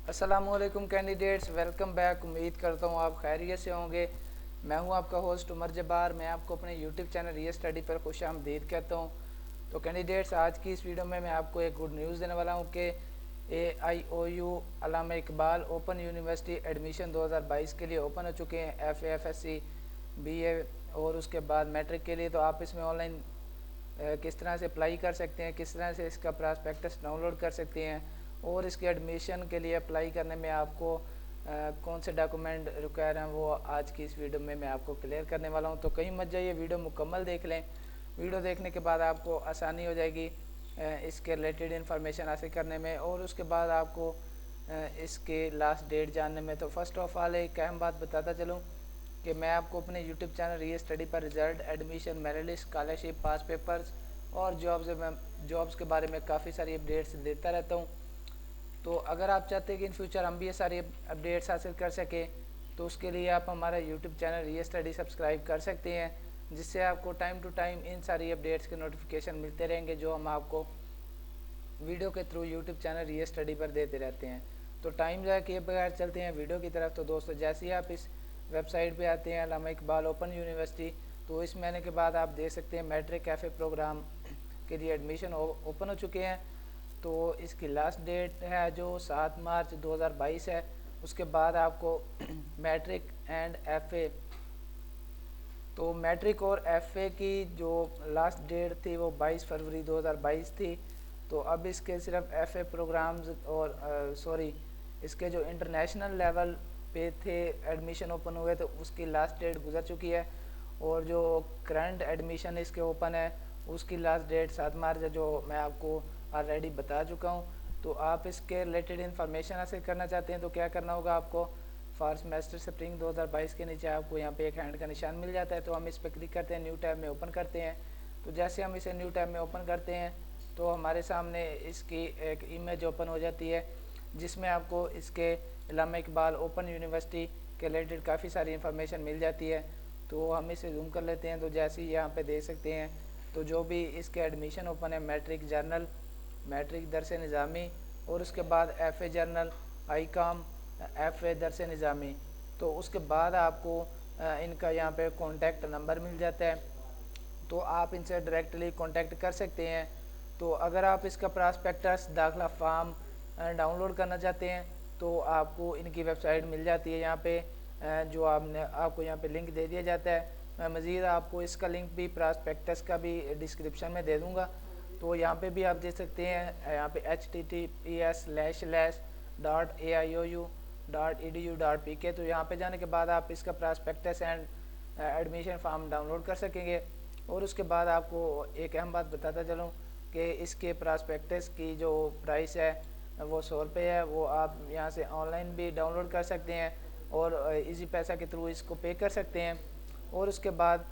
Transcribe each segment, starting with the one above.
अस्सलामुअलैकुम candidates, welcome back. उम्मीद करता हूँ आप खैरियत से होंगे। मैं हूँ आपका होस्ट उमर जब्बार। मैं आपको अपने यूट्यूब चैनल रियल स्टडी पर खुशामदीद कहता हूँ। तो कैंडिडेट्स, आज की इस वीडियो में मैं आपको एक गुड न्यूज़ देने वाला हूँ कि AIOU अल्लामा इकबाल ओपन यूनिवर्सिटी एडमिशन 2022 के लिए ओपन हो चुके हैं। FA FSC BA और उसके बाद मैट्रिक के लिए। तो आप इसमें ऑनलाइन किस तरह से अप्लाई कर सकते हैं, किस तरह से इसका प्रॉस्पेक्टस डाउनलोड कर सकते हैं और इसके एडमिशन के लिए अप्लाई करने में आपको कौन से डॉक्यूमेंट रिक्वायर हैं, वो आज की इस वीडियो में मैं आपको क्लियर करने वाला हूं। तो कहीं मत जाइए, वीडियो मुकम्मल देख लें। वीडियो देखने के बाद आपको आसानी हो जाएगी इसके रिलेटेड इन्फॉर्मेशन हासिल करने में और उसके बाद आपको इसके लास्ट डेट जानने में। तो फर्स्ट ऑफ ऑल एक अहम बात बताता चलूँ कि मैं आपको अपने यूट्यूब चैनल रियल स्टडी पर result, admission, merit list, scholarship, past papers और जॉब्स के बारे में काफ़ी सारी अपडेट्स देता रहता हूँ। तो अगर आप चाहते हैं कि इन फ्यूचर हम भी ये सारी अपडेट्स हासिल कर सकें, तो उसके लिए आप हमारा YouTube channel real study subscribe कर सकते हैं, जिससे आपको टाइम टू टाइम इन सारी अपडेट्स के नोटिफिकेशन मिलते रहेंगे जो हम आपको वीडियो के through YouTube channel real study पर देते रहते हैं। तो टाइम ज़ाया किए बगैर चलते हैं वीडियो की तरफ। तो दोस्तों, जैसे ही आप इस वेबसाइट पे आते हैं अल्लामा इकबाल ओपन यूनिवर्सिटी, तो इस महीने के बाद आप देख सकते हैं मैट्रिक कैफ़े प्रोग्राम के लिए एडमिशन ओपन हो चुके हैं। तो इसकी लास्ट डेट है जो 7 मार्च 2022 है। उसके बाद आपको मैट्रिक एंड FA, तो मैट्रिक और FA की जो लास्ट डेट थी वो 22 फरवरी 2022 थी। तो अब इसके सिर्फ FA प्रोग्राम्स और इसके जो इंटरनेशनल लेवल पे थे एडमिशन ओपन हुए, तो उसकी लास्ट डेट गुजर चुकी है। और जो करंट एडमिशन इसके ओपन है उसकी लास्ट डेट 7 मार्च है, जो मैं आपको ऑलरेडी बता चुका हूँ। तो आप इसके रिलेटेड इन्फॉर्मेशन हासिल करना चाहते हैं तो क्या करना होगा आपको, फॉर सेमेस्टर स्प्रिंग 2022 के नीचे आपको यहाँ पे एक हैंड का निशान मिल जाता है। तो हम इस पर क्लिक करते हैं, न्यू टैब में ओपन करते हैं। तो जैसे हम इसे न्यू टैब में ओपन करते हैं तो हमारे सामने इसकी एक इमेज ओपन हो जाती है, जिसमें आपको इसके अल्लामा इकबाल ओपन यूनिवर्सिटी के रिलेटेड काफ़ी सारी इन्फॉर्मेशन मिल जाती है। तो हम इसे जूम कर लेते हैं। तो जैसे ही यहाँ पे देख सकते हैं, तो जो भी इसके एडमिशन ओपन है, मैट्रिक जर्नल, मैट्रिक दरस निज़ामी और उसके बाद FA जर्नल, ICOM, FA दरस निज़ामी। तो उसके बाद आपको इनका यहाँ पे कॉन्टैक्ट नंबर मिल जाता है, तो आप इनसे डायरेक्टली कांटेक्ट कर सकते हैं। तो अगर आप इसका प्रॉस्पेक्टस दाखिला फॉर्म डाउनलोड करना चाहते हैं तो आपको इनकी वेबसाइट मिल जाती है यहाँ पे, जो आपको यहाँ पे लिंक दे दिया जाता है। मैं मज़ीद आपको इसका लिंक भी प्रॉस्पेक्टस का भी डिस्क्रिप्शन में दे दूँगा। तो यहाँ पे भी आप देख सकते हैं, यहाँ पे https://.aiou.edu.pk। तो यहाँ पे जाने के बाद आप इसका prospectus and admission form download कर सकेंगे। और उसके बाद आपको एक अहम बात बताता चलूँ कि इसके प्रॉस्पेक्टस की जो प्राइस है वो 100 रुपये है। वो आप यहाँ से ऑनलाइन भी डाउनलोड कर सकते हैं और इजी पैसा के थ्रू इसको पे कर सकते हैं। और उसके बाद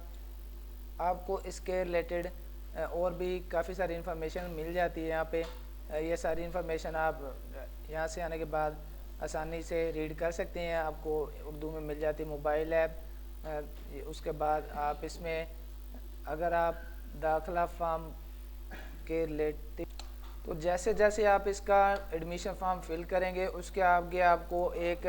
आपको इसके रिलेटेड और भी काफ़ी सारी इन्फॉर्मेशन मिल जाती है यहाँ पे। ये सारी इन्फॉर्मेशन आप यहाँ से आने के बाद आसानी से रीड कर सकते हैं। आपको उर्दू में मिल जाती है, मोबाइल ऐप। उसके बाद आप इसमें अगर आप दाखिला फॉर्म के रिलेटेड, तो जैसे जैसे आप इसका एडमिशन फॉर्म फिल करेंगे उसके आगे आपको एक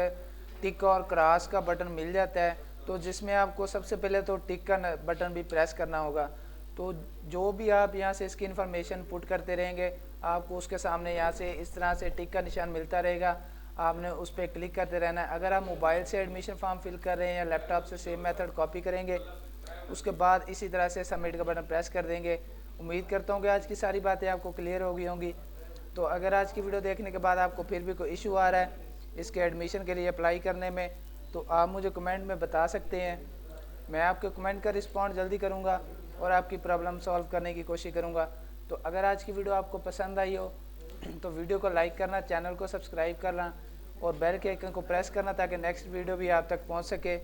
टिक और क्रॉस का बटन मिल जाता है, तो जिसमें आपको सबसे पहले तो टिक का बटन भी प्रेस करना होगा। तो जो भी आप यहाँ से इसकी इन्फॉर्मेशन पुट करते रहेंगे आपको उसके सामने यहाँ से इस तरह से टिक का निशान मिलता रहेगा, आपने उस पर क्लिक करते रहना है। अगर आप मोबाइल से एडमिशन फॉर्म फिल कर रहे हैं या लैपटॉप से सेम मेथड कॉपी करेंगे, उसके बाद इसी तरह से सबमिट का बटन प्रेस कर देंगे। उम्मीद करता हूँ कि आज की सारी बातें आपको क्लियर हो गई होंगी। तो अगर आज की वीडियो देखने के बाद आपको फिर भी कोई इशू आ रहा है इसके एडमिशन के लिए अप्लाई करने में, तो आप मुझे कमेंट में बता सकते हैं। मैं आपके कमेंट का रिस्पॉन्ड जल्दी करूँगा और आपकी प्रॉब्लम सॉल्व करने की कोशिश करूँगा। तो अगर आज की वीडियो आपको पसंद आई हो तो वीडियो को लाइक करना, चैनल को सब्सक्राइब करना और बेल के आइकन को प्रेस करना ताकि नेक्स्ट वीडियो भी आप तक पहुँच सके।